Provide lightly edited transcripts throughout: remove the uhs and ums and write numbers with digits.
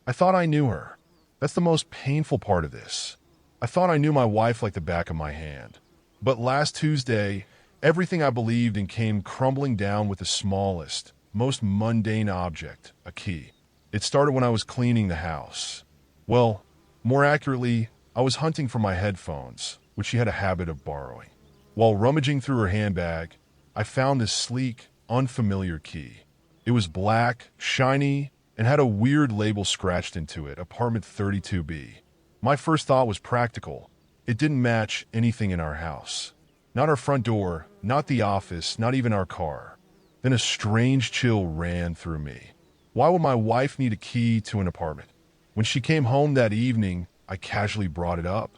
I thought I knew her. That's the most painful part of this. I thought I knew my wife like the back of my hand. But last Tuesday, everything I believed in came crumbling down with the smallest, most mundane object, a key. It started when I was cleaning the house. Well, more accurately, I was hunting for my headphones, which she had a habit of borrowing. While rummaging through her handbag, I found this sleek, unfamiliar key. It was black, shiny, and had a weird label scratched into it, apartment 32B. My first thought was practical. It didn't match anything in our house. Not our front door, not the office, not even our car. Then a strange chill ran through me. Why would my wife need a key to an apartment? When she came home that evening, I casually brought it up.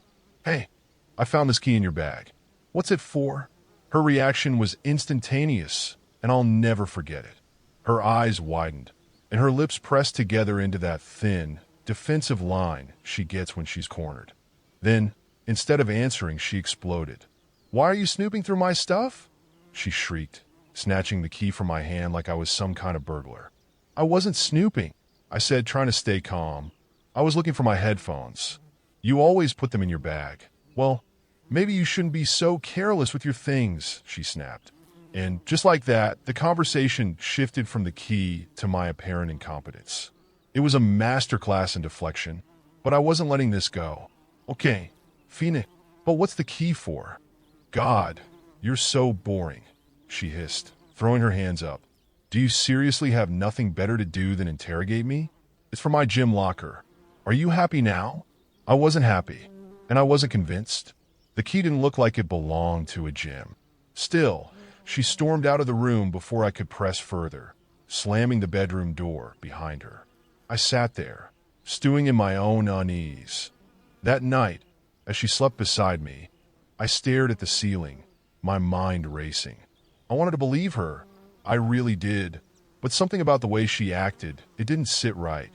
"Hey, I found this key in your bag. What's it for?" Her reaction was instantaneous, and I'll never forget it. Her eyes widened, and her lips pressed together into that thin, defensive line she gets when she's cornered. Then, instead of answering, she exploded. "Why are you snooping through my stuff?" she shrieked, snatching the key from my hand like I was some kind of burglar. "I wasn't snooping," I said, trying to stay calm. "I was looking for my headphones. You always put them in your bag." "Well, maybe you shouldn't be so careless with your things," she snapped. And just like that, the conversation shifted from the key to my apparent incompetence. It was a masterclass in deflection, but I wasn't letting this go. "Okay, Phoenix, but what's the key for?" "God, you're so boring," she hissed, throwing her hands up. "Do you seriously have nothing better to do than interrogate me? It's for my gym locker. Are you happy now?" I wasn't happy, and I wasn't convinced. The key didn't look like it belonged to a gym. Still, she stormed out of the room before I could press further, slamming the bedroom door behind her. I sat there, stewing in my own unease. That night, as she slept beside me, I stared at the ceiling, my mind racing. I wanted to believe her. I really did. But something about the way she acted, it didn't sit right.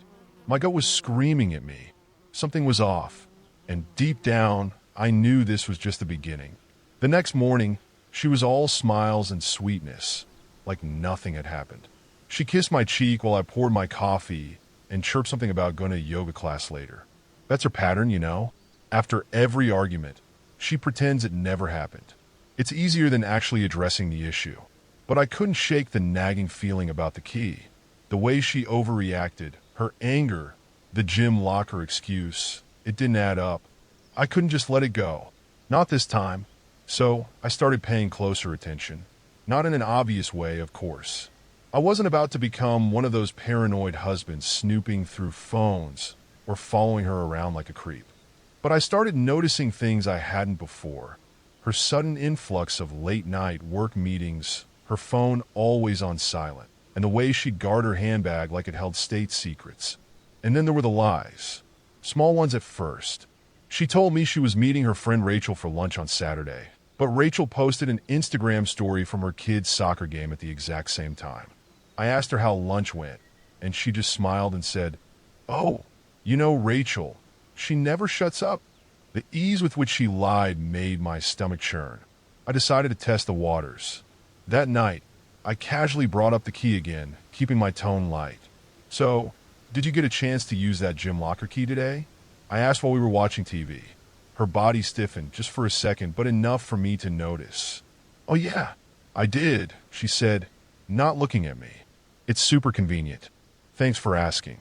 My gut was screaming at me. Something was off. And deep down, I knew this was just the beginning. The next morning, she was all smiles and sweetness, like nothing had happened. She kissed my cheek while I poured my coffee and chirped something about going to yoga class later. That's her pattern, you know? After every argument, she pretends it never happened. It's easier than actually addressing the issue. But I couldn't shake the nagging feeling about the key. The way she overreacted, her anger, the gym locker excuse, it didn't add up. I couldn't just let it go. Not this time. So I started paying closer attention. Not in an obvious way, of course. I wasn't about to become one of those paranoid husbands snooping through phones or following her around like a creep. But I started noticing things I hadn't before. Her sudden influx of late-night work meetings, her phone always on silent, and the way she'd guard her handbag like it held state secrets. And then there were the lies. Small ones at first. She told me she was meeting her friend Rachel for lunch on Saturday, but Rachel posted an Instagram story from her kid's soccer game at the exact same time. I asked her how lunch went, and she just smiled and said, "Oh, you know Rachel. She never shuts up." The ease with which she lied made my stomach churn. I decided to test the waters. That night, I casually brought up the key again, keeping my tone light. "So, did you get a chance to use that gym locker key today?" I asked while we were watching TV. Her body stiffened just for a second, but enough for me to notice. "Oh yeah, I did," she said, not looking at me. "It's super convenient. Thanks for asking."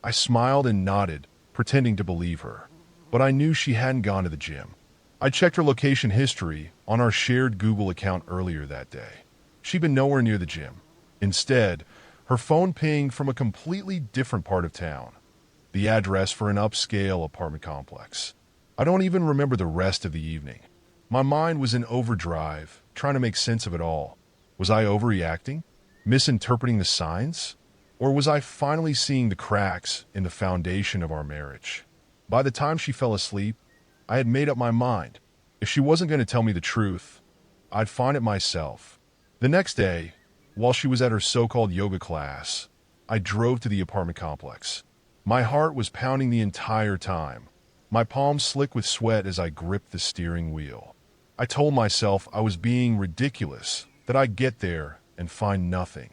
I smiled and nodded, pretending to believe her. But I knew she hadn't gone to the gym. I checked her location history on our shared Google account earlier that day. She'd been nowhere near the gym. Instead, her phone pinged from a completely different part of town. The address for an upscale apartment complex. I don't even remember the rest of the evening. My mind was in overdrive, trying to make sense of it all. Was I overreacting? Misinterpreting the signs? Or was I finally seeing the cracks in the foundation of our marriage? By the time she fell asleep, I had made up my mind. If she wasn't going to tell me the truth, I'd find it myself. The next day, while she was at her so-called yoga class, I drove to the apartment complex. My heart was pounding the entire time, my palms slick with sweat as I gripped the steering wheel. I told myself I was being ridiculous, that I'd get there and find nothing.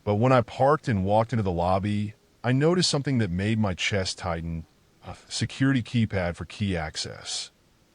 But when I parked and walked into the lobby, I noticed something that made my chest tighten, a security keypad for key access.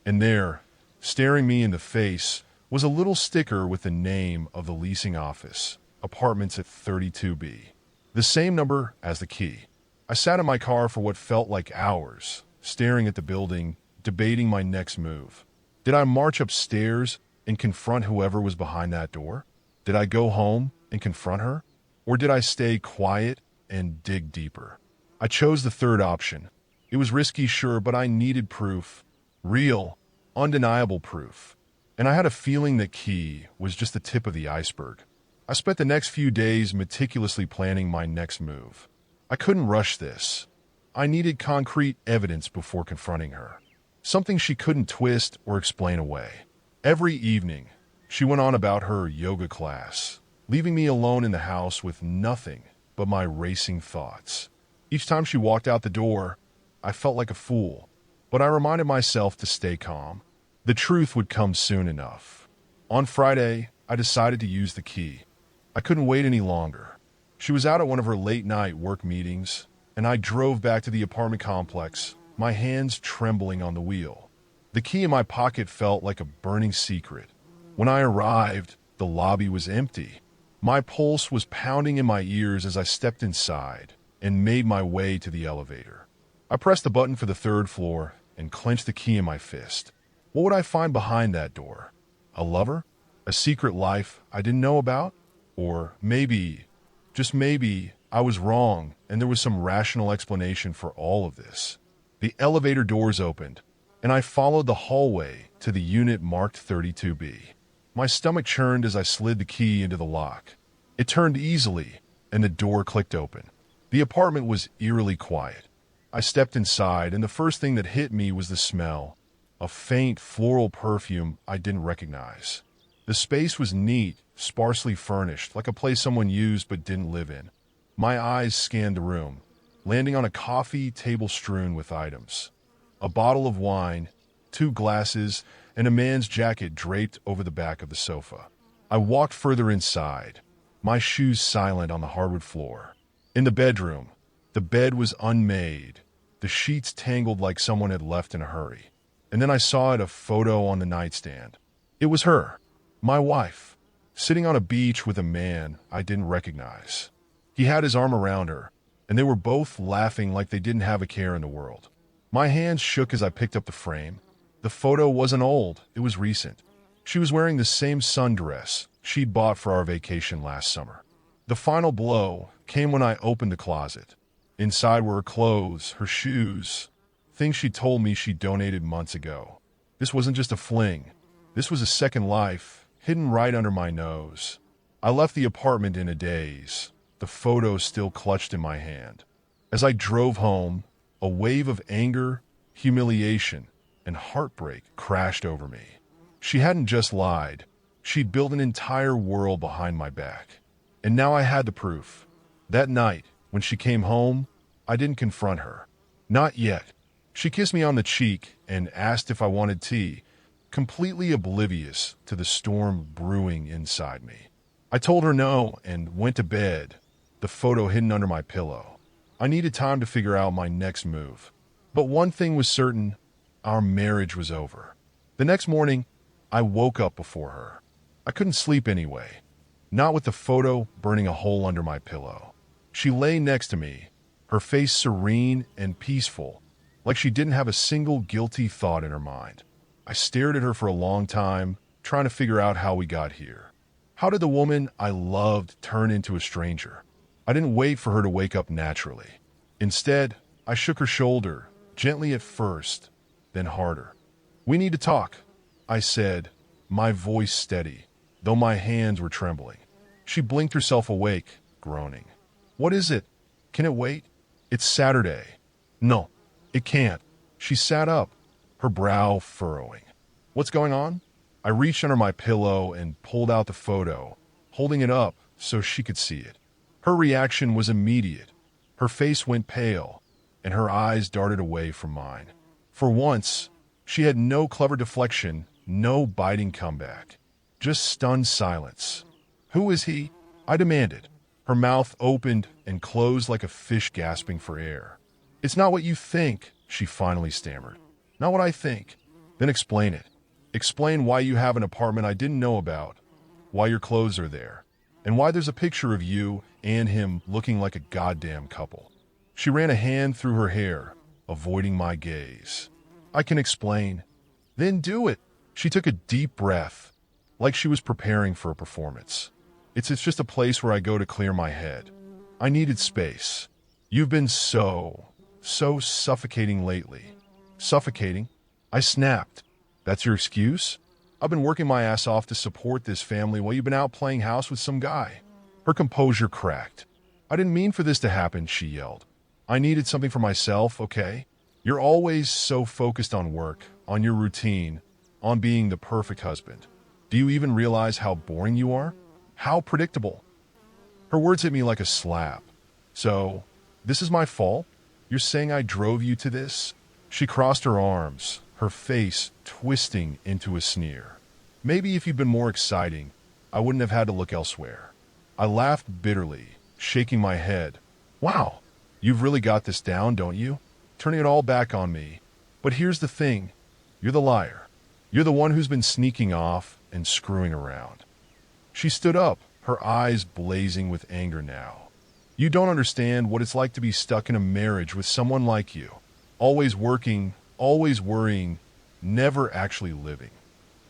And there, staring me in the face, was a little sticker with the name of the leasing office, apartments at 32B. The same number as the key. I sat in my car for what felt like hours, staring at the building, debating my next move. Did I march upstairs and confront whoever was behind that door? Did I go home and confront her? Or did I stay quiet and dig deeper? I chose the third option. It was risky, sure, but I needed proof. Real, undeniable proof. And I had a feeling that key was just the tip of the iceberg. I spent the next few days meticulously planning my next move. I couldn't rush this. I needed concrete evidence before confronting her. Something she couldn't twist or explain away. Every evening, she went on about her yoga class, leaving me alone in the house with nothing but my racing thoughts. Each time she walked out the door, I felt like a fool, but I reminded myself to stay calm. The truth would come soon enough. On Friday, I decided to use the key. I couldn't wait any longer. She was out at one of her late-night work meetings, and I drove back to the apartment complex, my hands trembling on the wheel. The key in my pocket felt like a burning secret. When I arrived, the lobby was empty. My pulse was pounding in my ears as I stepped inside and made my way to the elevator. I pressed the button for the third floor and clenched the key in my fist. What would I find behind that door? A lover? A secret life I didn't know about? Or maybe, just maybe, I was wrong and there was some rational explanation for all of this. The elevator doors opened, and I followed the hallway to the unit marked 32B. My stomach churned as I slid the key into the lock. It turned easily, and the door clicked open. The apartment was eerily quiet. I stepped inside, and the first thing that hit me was the smell, a faint floral perfume I didn't recognize. The space was neat, sparsely furnished, like a place someone used but didn't live in. My eyes scanned the room, landing on a coffee table strewn with items. A bottle of wine, 2 glasses, and a man's jacket draped over the back of the sofa. I walked further inside, my shoes silent on the hardwood floor. In the bedroom, the bed was unmade, the sheets tangled like someone had left in a hurry. And then I saw a photo on the nightstand. It was her, my wife, sitting on a beach with a man I didn't recognize. He had his arm around her, and they were both laughing like they didn't have a care in the world. My hands shook as I picked up the frame. The photo wasn't old, it was recent. She was wearing the same sundress she'd bought for our vacation last summer. The final blow came when I opened the closet. Inside were her clothes, her shoes, things she told me she donated months ago. This wasn't just a fling. This was a second life, hidden right under my nose. I left the apartment in a daze, the photo still clutched in my hand. As I drove home, a wave of anger, humiliation, and heartbreak crashed over me. She hadn't just lied. She'd built an entire world behind my back. And now I had the proof. That night, when she came home, I didn't confront her. Not yet. She kissed me on the cheek and asked if I wanted tea, completely oblivious to the storm brewing inside me. I told her no and went to bed, the photo hidden under my pillow. I needed time to figure out my next move. But one thing was certain, our marriage was over. The next morning, I woke up before her. I couldn't sleep anyway, not with the photo burning a hole under my pillow. She lay next to me, her face serene and peaceful, like she didn't have a single guilty thought in her mind. I stared at her for a long time, trying to figure out how we got here. How did the woman I loved turn into a stranger? I didn't wait for her to wake up naturally. Instead, I shook her shoulder, gently at first, then harder. "We need to talk," I said, my voice steady, though my hands were trembling. She blinked herself awake, groaning. "What is it? Can it wait? It's Saturday." "No, it can't." She sat up, her brow furrowing. "What's going on?" I reached under my pillow and pulled out the photo, holding it up so she could see it. Her reaction was immediate. Her face went pale, and her eyes darted away from mine. For once, she had no clever deflection, no biting comeback. Just stunned silence. "Who is he?" I demanded. Her mouth opened and closed like a fish gasping for air. "It's not what you think," she finally stammered. "Not what I think." "Then explain it. Explain why you have an apartment I didn't know about, why your clothes are there, and why there's a picture of you and him looking like a goddamn couple." She ran a hand through her hair, avoiding my gaze. "I can explain." "Then do it." She took a deep breath, like she was preparing for a performance. It's just a place where I go to clear my head. I needed space. You've been so suffocating lately." "Suffocating?" I snapped. "That's your excuse? I've been working my ass off to support this family while you've been out playing house with some guy." Her composure cracked. "I didn't mean for this to happen," she yelled. "I needed something for myself, okay? You're always so focused on work, on your routine, on being the perfect husband. Do you even realize how boring you are? How predictable?" Her words hit me like a slap. "So, this is my fault? You're saying I drove you to this?" She crossed her arms, her face twisting into a sneer. "Maybe if you'd been more exciting, I wouldn't have had to look elsewhere." I laughed bitterly, shaking my head. "Wow, you've really got this down, don't you? Turning it all back on me. But here's the thing. You're the liar. You're the one who's been sneaking off and screwing around." She stood up, her eyes blazing with anger now. "You don't understand what it's like to be stuck in a marriage with someone like you. Always working, always worrying, never actually living."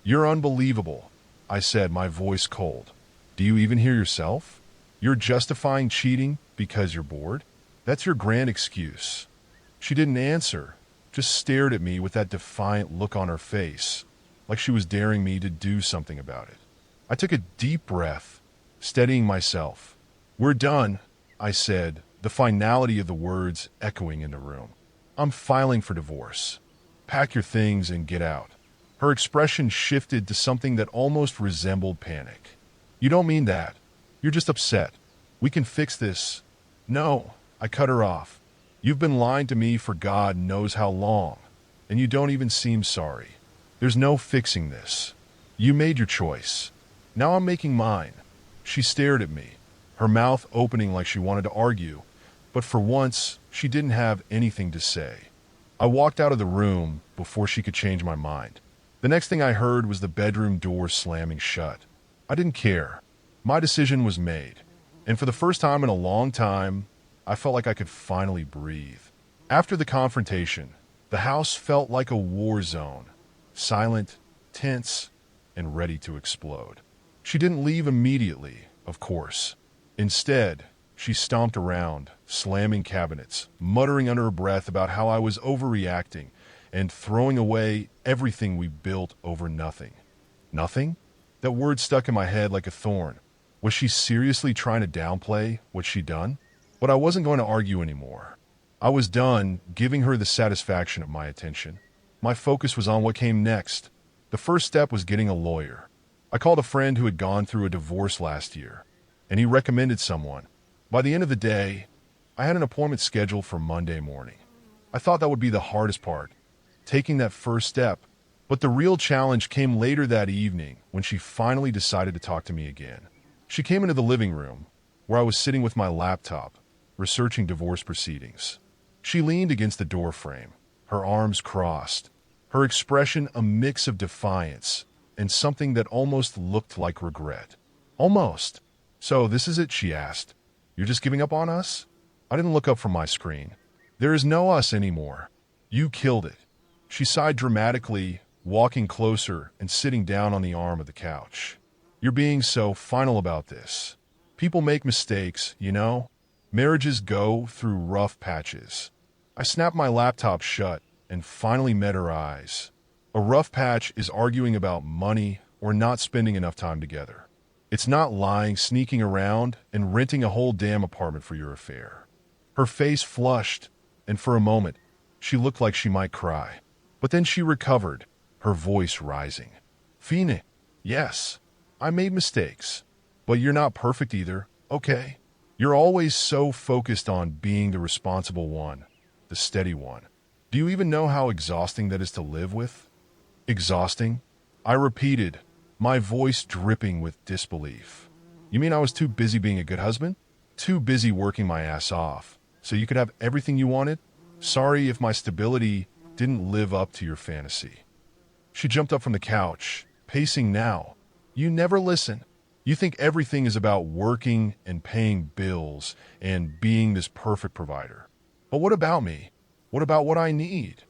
"You're unbelievable," I said, my voice cold. "Do you even hear yourself? You're justifying cheating because you're bored? That's your grand excuse." She didn't answer, just stared at me with that defiant look on her face, like she was daring me to do something about it. I took a deep breath, steadying myself. "We're done," I said, the finality of the words echoing in the room. "I'm filing for divorce. Pack your things and get out." Her expression shifted to something that almost resembled panic. "You don't mean that. You're just upset. We can fix this." "No," I cut her off. "You've been lying to me for God knows how long, and you don't even seem sorry. There's no fixing this. You made your choice. Now I'm making mine." She stared at me, her mouth opening like she wanted to argue, but for once, she didn't have anything to say. I walked out of the room before she could change my mind. The next thing I heard was the bedroom door slamming shut. I didn't care. My decision was made, and for the first time in a long time, I felt like I could finally breathe. After the confrontation, the house felt like a war zone, silent, tense, and ready to explode. She didn't leave immediately, of course. Instead, she stomped around, slamming cabinets, muttering under her breath about how I was overreacting and throwing away everything we built over nothing. Nothing? That word stuck in my head like a thorn. Was she seriously trying to downplay what she'd done? But I wasn't going to argue anymore. I was done giving her the satisfaction of my attention. My focus was on what came next. The first step was getting a lawyer. I called a friend who had gone through a divorce last year, and he recommended someone. By the end of the day, I had an appointment scheduled for Monday morning. I thought that would be the hardest part, taking that first step. But the real challenge came later that evening when she finally decided to talk to me again. She came into the living room, where I was sitting with my laptop, researching divorce proceedings. She leaned against the doorframe, her arms crossed, her expression a mix of defiance and something that almost looked like regret. "Almost. So this is it?" she asked. "You're just giving up on us?" I didn't look up from my screen. "There is no us anymore. You killed it." She sighed dramatically, walking closer and sitting down on the arm of the couch. "You're being so final about this. People make mistakes, you know? Marriages go through rough patches." I snapped my laptop shut and finally met her eyes. A rough patch is arguing about money or not spending enough time together. It's not lying, sneaking around, and renting a whole damn apartment for your affair. Her face flushed, and for a moment, she looked like she might cry. But then she recovered, her voice rising. "Fine, yes, I made mistakes. But you're not perfect either, okay? You're always so focused on being the responsible one, the steady one. Do you even know how exhausting that is to live with?" "Exhausting?" I repeated, my voice dripping with disbelief. "You mean I was too busy being a good husband? too busy working my ass off, so you could have everything you wanted? Sorry if my stability didn't live up to your fantasy. She jumped up from the couch, pacing now. You never listen. You think everything is about working and paying bills and being this perfect provider. But what about me? What about what I need?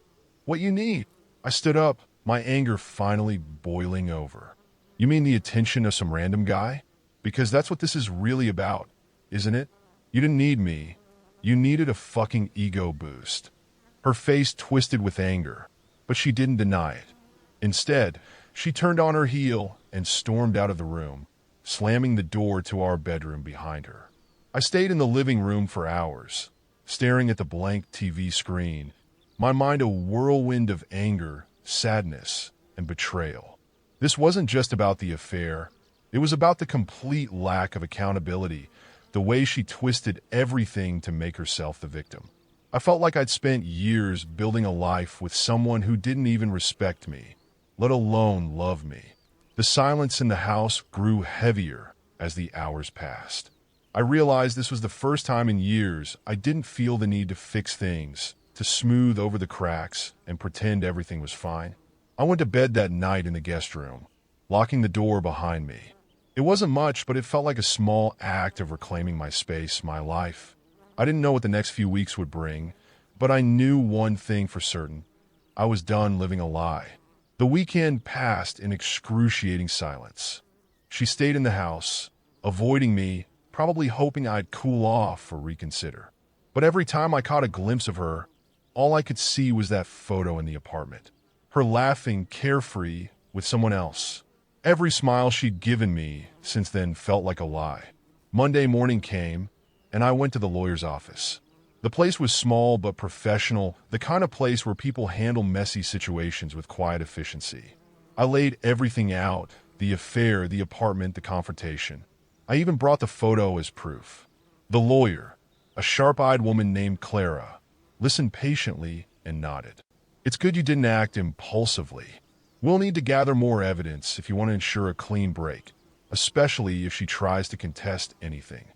What you need? I stood up, my anger finally boiling over. You mean the attention of some random guy? Because that's what this is really about, isn't it? You didn't need me. You needed a fucking ego boost. Her face twisted with anger, but she didn't deny it. Instead, she turned on her heel and stormed out of the room, slamming the door to our bedroom behind her. I stayed in the living room for hours, staring at the blank TV screen, my mind a whirlwind of anger, sadness, and betrayal. This wasn't just about the affair. It was about the complete lack of accountability, the way she twisted everything to make herself the victim. I felt like I'd spent years building a life with someone who didn't even respect me, let alone love me. The silence in the house grew heavier as the hours passed. I realized this was the first time in years I didn't feel the need to fix things, to smooth over the cracks and pretend everything was fine. I went to bed that night in the guest room, locking the door behind me. It wasn't much, but it felt like a small act of reclaiming my space, my life. I didn't know what the next few weeks would bring, but I knew one thing for certain. I was done living a lie. The weekend passed in excruciating silence. She stayed in the house, avoiding me, probably hoping I'd cool off or reconsider. But every time I caught a glimpse of her, all I could see was that photo in the apartment. Her laughing, carefree, with someone else. Every smile she'd given me since then felt like a lie. Monday morning came, and I went to the lawyer's office. The place was small but professional, the kind of place where people handle messy situations with quiet efficiency. I laid everything out, the affair, the apartment, the confrontation. I even brought the photo as proof. The lawyer, a sharp-eyed woman named Clara, listened patiently and nodded. It's good you didn't act impulsively. We'll need to gather more evidence if you want to ensure a clean break, especially if she tries to contest anything.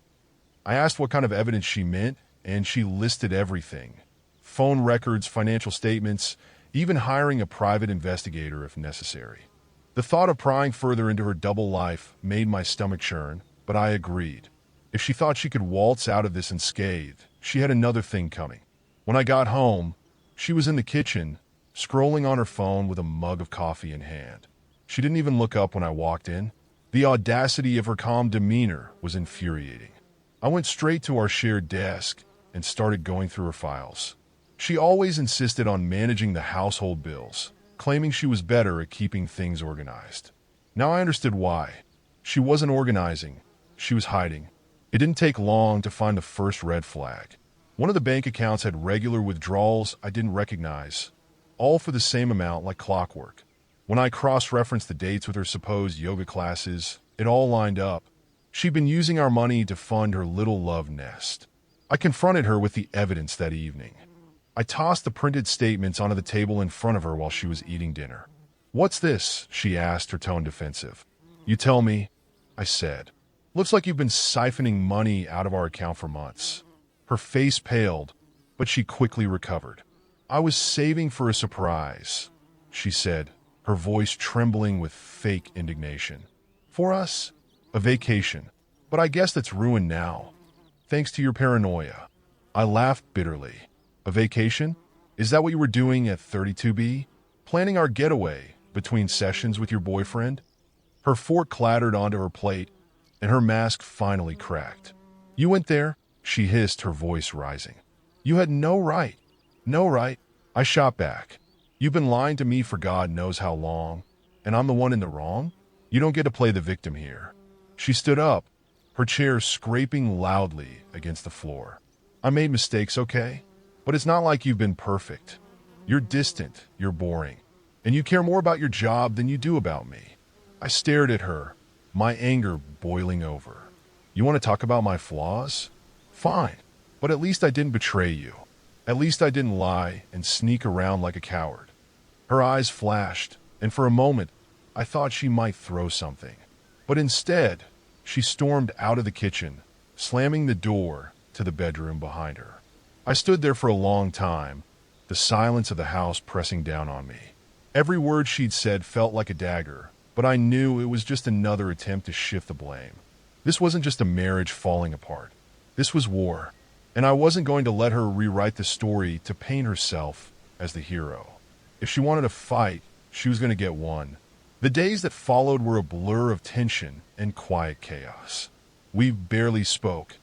I asked what kind of evidence she meant, and she listed everything. Phone records, financial statements, even hiring a private investigator if necessary. The thought of prying further into her double life made my stomach churn, but I agreed. If she thought she could waltz out of this unscathed, she had another thing coming. When I got home, she was in the kitchen, scrolling on her phone with a mug of coffee in hand. She didn't even look up when I walked in. The audacity of her calm demeanor was infuriating. I went straight to our shared desk and started going through her files. She always insisted on managing the household bills, claiming she was better at keeping things organized. Now I understood why. She wasn't organizing, she was hiding. It didn't take long to find the first red flag. One of the bank accounts had regular withdrawals I didn't recognize, all for the same amount like clockwork. When I cross-referenced the dates with her supposed yoga classes, it all lined up. She'd been using our money to fund her little love nest. I confronted her with the evidence that evening. I tossed the printed statements onto the table in front of her while she was eating dinner. "What's this?" she asked, her tone defensive. "You tell me," I said. "Looks like you've been siphoning money out of our account for months." Her face paled, but she quickly recovered. "I was saving for a surprise," she said, her voice trembling with fake indignation. "For us? A vacation. But I guess that's ruined now. Thanks to your paranoia." I laughed bitterly. "A vacation? Is that what you were doing at 32B? Planning our getaway between sessions with your boyfriend?" Her fork clattered onto her plate, and her mask finally cracked. "You went there?" she hissed, her voice rising. "You had no right." "No right?" I shot back. "You've been lying to me for God knows how long, and I'm the one in the wrong? You don't get to play the victim here." She stood up, her chair scraping loudly against the floor. "I made mistakes, okay? But it's not like you've been perfect. You're distant, you're boring, and you care more about your job than you do about me." I stared at her, my anger boiling over. "You want to talk about my flaws? Fine, but at least I didn't betray you. At least I didn't lie and sneak around like a coward." Her eyes flashed, and for a moment, I thought she might throw something. But instead, she stormed out of the kitchen, slamming the door to the bedroom behind her. I stood there for a long time, the silence of the house pressing down on me. Every word she'd said felt like a dagger, but I knew it was just another attempt to shift the blame. This wasn't just a marriage falling apart. This was war, and I wasn't going to let her rewrite the story to paint herself as the hero. If she wanted to fight, she was going to get one. The days that followed were a blur of tension and quiet chaos. We barely spoke,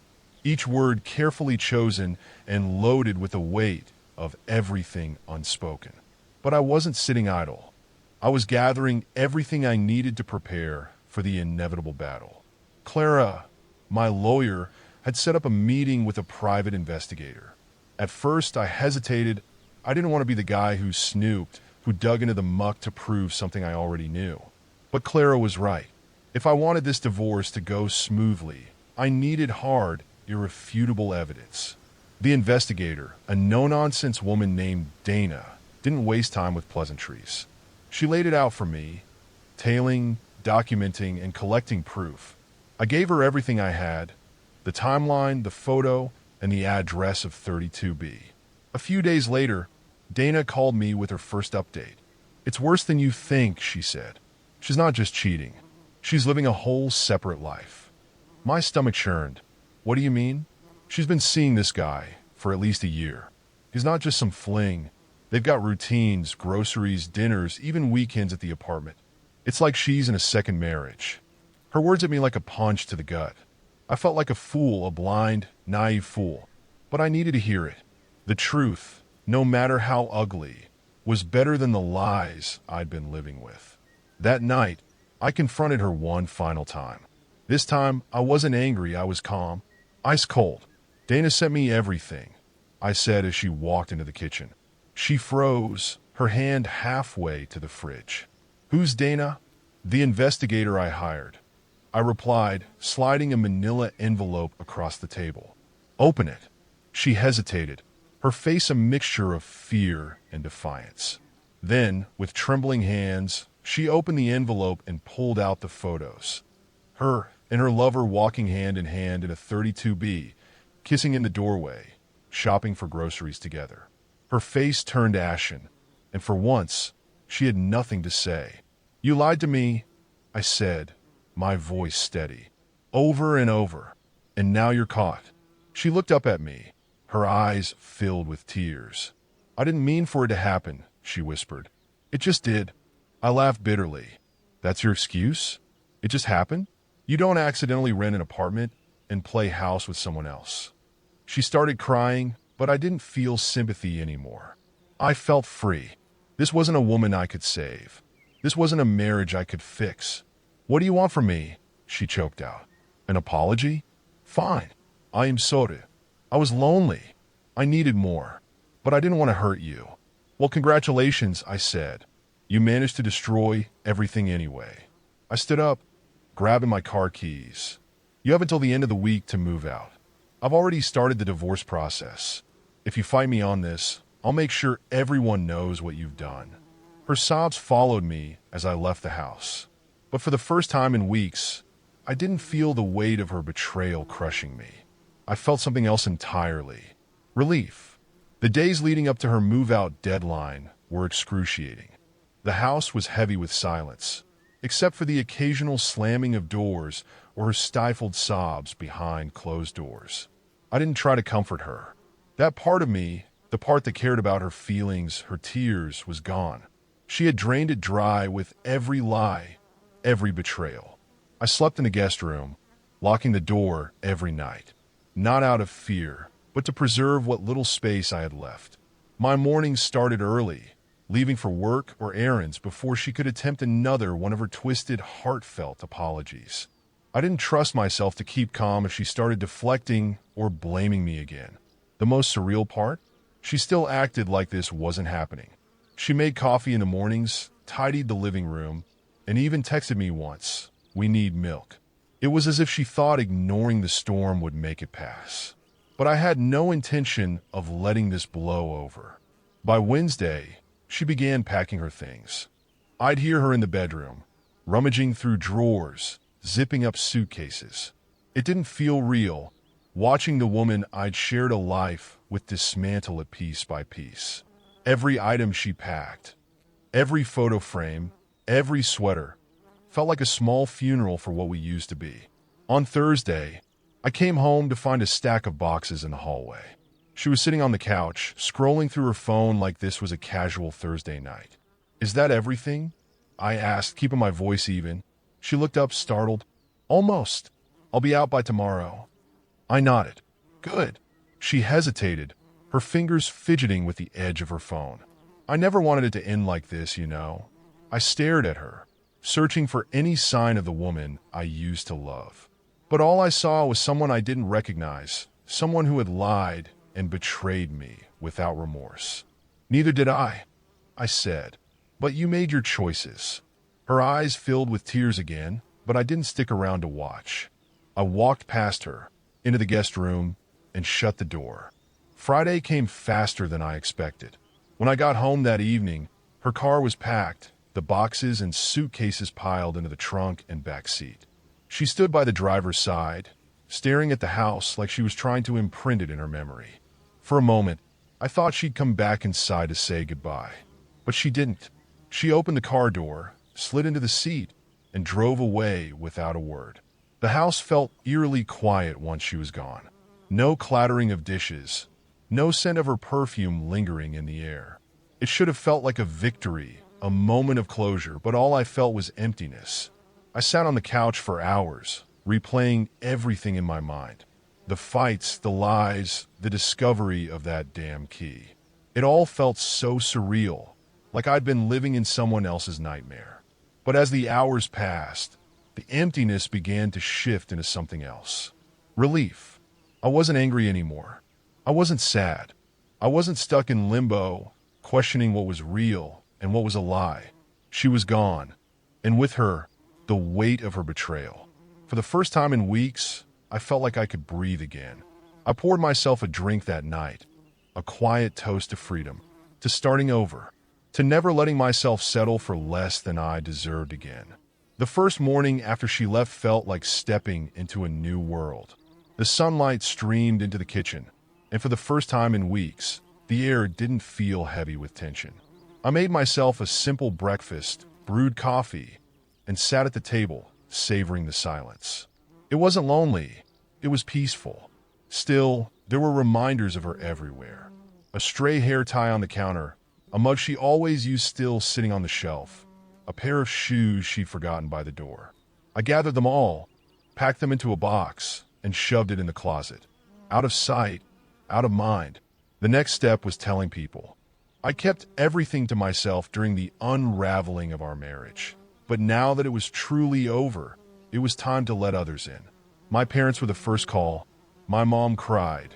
each word carefully chosen and loaded with the weight of everything unspoken. But I wasn't sitting idle. I was gathering everything I needed to prepare for the inevitable battle. Clara, my lawyer, had set up a meeting with a private investigator. At first, I hesitated. I didn't want to be the guy who snooped, who dug into the muck to prove something I already knew. But Clara was right. If I wanted this divorce to go smoothly, I needed hard, irrefutable evidence. The investigator, a no-nonsense woman named Dana, didn't waste time with pleasantries. She laid it out for me, tailing, documenting, and collecting proof. I gave her everything I had, the timeline, the photo, and the address of 32B. A few days later, Dana called me with her first update. "It's worse than you think," she said. "She's not just cheating. She's living a whole separate life." My stomach churned. "What do you mean?" "She's been seeing this guy for at least a year. He's not just some fling. They've got routines, groceries, dinners, even weekends at the apartment. It's like she's in a second marriage." Her words hit me like a punch to the gut. I felt like a fool, a blind, naive fool. But I needed to hear it. The truth, no matter how ugly, was better than the lies I'd been living with. That night, I confronted her one final time. This time, I wasn't angry, I was calm. Ice cold. "Dana sent me everything," I said as she walked into the kitchen. She froze, her hand halfway to the fridge. "Who's Dana?" "The investigator I hired," I replied, sliding a manila envelope across the table. "Open it." She hesitated, her face a mixture of fear and defiance. Then, with trembling hands, she opened the envelope and pulled out the photos. Her and her lover walking hand in hand in a 32B, kissing in the doorway, shopping for groceries together. Her face turned ashen, and for once, she had nothing to say. "You lied to me," I said, my voice steady. "Over and over. And now you're caught." She looked up at me, her eyes filled with tears. "I didn't mean for it to happen," she whispered. "It just did." I laughed bitterly. "That's your excuse? It just happened? You don't accidentally rent an apartment and play house with someone else." She started crying, but I didn't feel sympathy anymore. I felt free. This wasn't a woman I could save. This wasn't a marriage I could fix. "What do you want from me?" she choked out. "An apology? Fine. I am sorry. I was lonely. I needed more. But I didn't want to hurt you." "Well, congratulations," I said. "You managed to destroy everything anyway." I stood up, grabbing my car keys. "You have until the end of the week to move out. I've already started the divorce process. If you fight me on this, I'll make sure everyone knows what you've done." Her sobs followed me as I left the house. But for the first time in weeks, I didn't feel the weight of her betrayal crushing me. I felt something else entirely. Relief. The days leading up to her move-out deadline were excruciating. The house was heavy with silence, except for the occasional slamming of doors or her stifled sobs behind closed doors. I didn't try to comfort her. That part of me, the part that cared about her feelings, her tears, was gone. She had drained it dry with every lie, every betrayal. I slept in the guest room, locking the door every night. Not out of fear, but to preserve what little space I had left. My mornings started early, leaving for work or errands before she could attempt another one of her twisted, heartfelt apologies. I didn't trust myself to keep calm if she started deflecting or blaming me again. The most surreal part? She still acted like this wasn't happening. She made coffee in the mornings, tidied the living room, and even texted me once, "We need milk." It was as if she thought ignoring the storm would make it pass. But I had no intention of letting this blow over. By Wednesday, she began packing her things. I'd hear her in the bedroom, rummaging through drawers, zipping up suitcases. It didn't feel real, watching the woman I'd shared a life with dismantle it piece by piece. Every item she packed, every photo frame, every sweater, felt like a small funeral for what we used to be. On Thursday, I came home to find a stack of boxes in the hallway. She was sitting on the couch, scrolling through her phone like this was a casual Thursday night. "Is that everything?" I asked, keeping my voice even. She looked up, startled. "Almost. I'll be out by tomorrow." I nodded. "Good." She hesitated, her fingers fidgeting with the edge of her phone. I never wanted it to end like this, you know. I stared at her, searching for any sign of the woman I used to love. But all I saw was someone I didn't recognize, someone who had lied and betrayed me without remorse. "Neither did I," I said. "But you made your choices." Her eyes filled with tears again, but I didn't stick around to watch. I walked past her, into the guest room, and shut the door. Friday came faster than I expected. When I got home that evening, her car was packed, the boxes and suitcases piled into the trunk and back seat. She stood by the driver's side, staring at the house like she was trying to imprint it in her memory. For a moment, I thought she'd come back inside to say goodbye. But she didn't. She opened the car door, slid into the seat, and drove away without a word. The house felt eerily quiet once she was gone. No clattering of dishes, no scent of her perfume lingering in the air. It should have felt like a victory, a moment of closure, but all I felt was emptiness. I sat on the couch for hours, replaying everything in my mind. The fights, the lies, the discovery of that damn key. It all felt so surreal, like I'd been living in someone else's nightmare. But as the hours passed, the emptiness began to shift into something else. Relief. I wasn't angry anymore. I wasn't sad. I wasn't stuck in limbo, questioning what was real and what was a lie. She was gone, and with her, the weight of her betrayal. For the first time in weeks, I felt like I could breathe again. I poured myself a drink that night, a quiet toast to freedom, to starting over, to never letting myself settle for less than I deserved again. The first morning after she left felt like stepping into a new world. The sunlight streamed into the kitchen, and for the first time in weeks, the air didn't feel heavy with tension. I made myself a simple breakfast, brewed coffee, and sat at the table, savoring the silence. It wasn't lonely, it was peaceful. Still, there were reminders of her everywhere. A stray hair tie on the counter, a mug she always used still sitting on the shelf, a pair of shoes she'd forgotten by the door. I gathered them all, packed them into a box, and shoved it in the closet. Out of sight, out of mind. The next step was telling people. I kept everything to myself during the unraveling of our marriage. But now that it was truly over, it was time to let others in. My parents were the first call. My mom cried,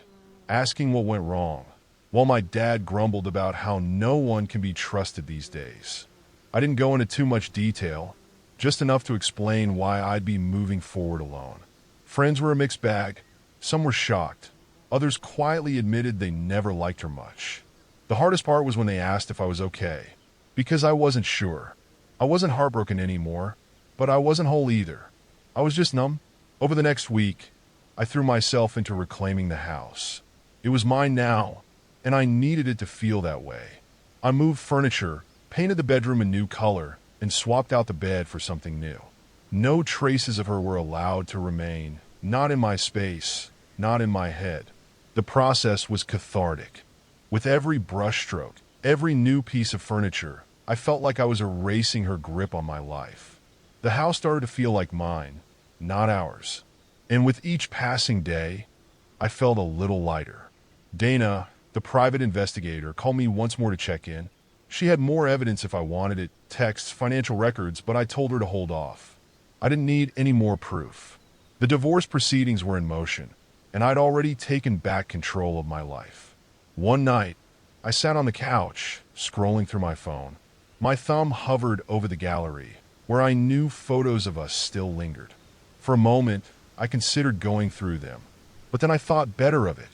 asking what went wrong, while my dad grumbled about how no one can be trusted these days. I didn't go into too much detail, just enough to explain why I'd be moving forward alone. Friends were a mixed bag. Some were shocked. Others quietly admitted they never liked her much. The hardest part was when they asked if I was okay, because I wasn't sure. I wasn't heartbroken anymore, but I wasn't whole either. I was just numb. Over the next week, I threw myself into reclaiming the house. It was mine now, and I needed it to feel that way. I moved furniture, painted the bedroom a new color, and swapped out the bed for something new. No traces of her were allowed to remain, not in my space, not in my head. The process was cathartic. With every brushstroke, every new piece of furniture, I felt like I was erasing her grip on my life. The house started to feel like mine, not ours. And with each passing day, I felt a little lighter. Dana, the private investigator, called me once more to check in. She had more evidence if I wanted it, texts, financial records, but I told her to hold off. I didn't need any more proof. The divorce proceedings were in motion, and I'd already taken back control of my life. One night, I sat on the couch, scrolling through my phone. My thumb hovered over the gallery, where I knew photos of us still lingered. For a moment, I considered going through them, but then I thought better of it.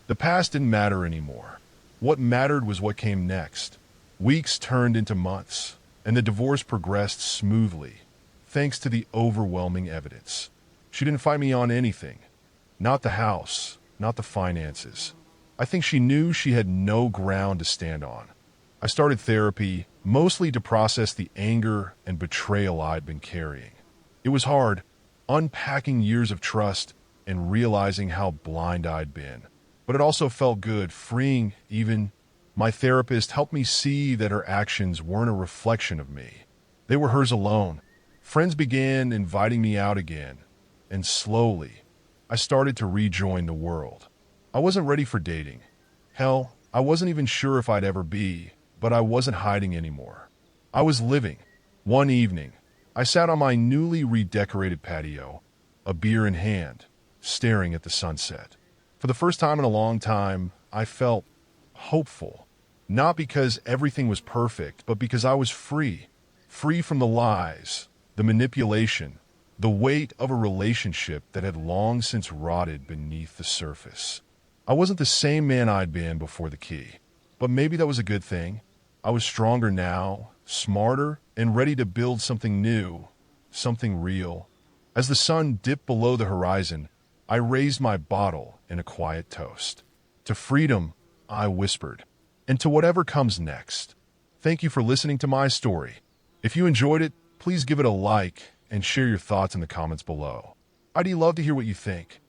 The past didn't matter anymore. What mattered was what came next. Weeks turned into months, and the divorce progressed smoothly, thanks to the overwhelming evidence. She didn't fight me on anything. Not the house, not the finances. I think she knew she had no ground to stand on. I started therapy, mostly to process the anger and betrayal I'd been carrying. It was hard, unpacking years of trust and realizing how blind I'd been. But it also felt good, freeing even. My therapist helped me see that her actions weren't a reflection of me. They were hers alone. Friends began inviting me out again, and slowly, I started to rejoin the world. I wasn't ready for dating. Hell, I wasn't even sure if I'd ever be, but I wasn't hiding anymore. I was living. One evening, I sat on my newly redecorated patio, a beer in hand, staring at the sunset. For the first time in a long time, I felt hopeful. Not because everything was perfect, but because I was free. Free from the lies, the manipulation, the weight of a relationship that had long since rotted beneath the surface. I wasn't the same man I'd been before the key, but maybe that was a good thing. I was stronger now, smarter, and ready to build something new, something real. As the sun dipped below the horizon, I raised my bottle in a quiet toast. To freedom, I whispered, and to whatever comes next. Thank you for listening to my story. If you enjoyed it, please give it a like and share your thoughts in the comments below. I'd love to hear what you think.